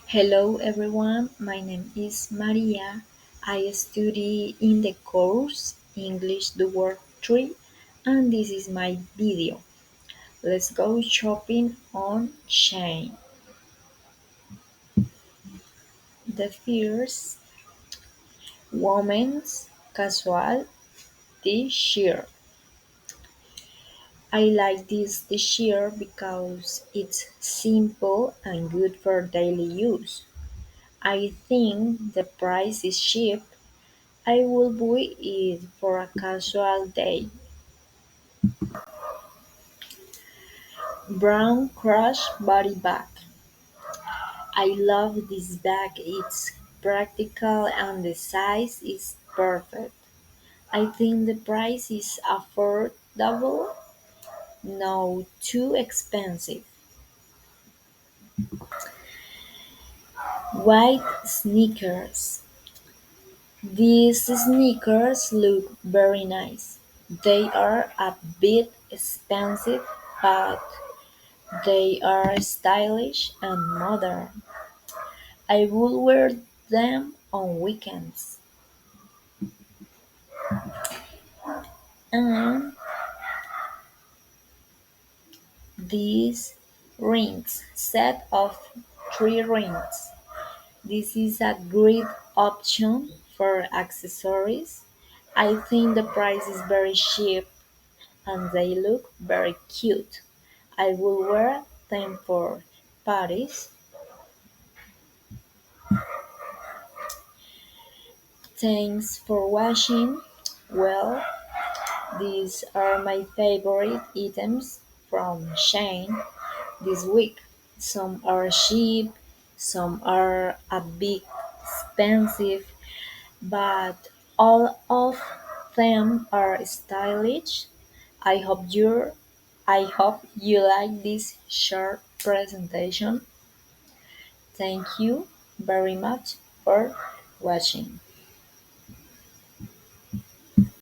Hello everyone, my name is Maria. I study in the course English the Word 3 and this is my video. Let's go shopping on Shein. The first women's casual t-shirt. I like this t-shirt because it's simple and good for daily use. I think the price is cheap. I will buy it for a casual day. Brown Crush Body Bag. I love this bag. It's practical and the size is perfect. I think the price is affordable, not too expensive. White sneakers. These sneakers look very nice. They are a bit expensive, but they are stylish and modern. I would wear them on weekends. And these rings, set of three rings. This is a great option for accessories. I think the price is very cheap and they look very cute. I will wear them for parties. Thanks for watching. Well, these are my favorite items from Shane this week. Some are cheap, some are a bit expensive, but all of them are stylish. I hope you I hope you like this short presentation. Thank you very much for watching.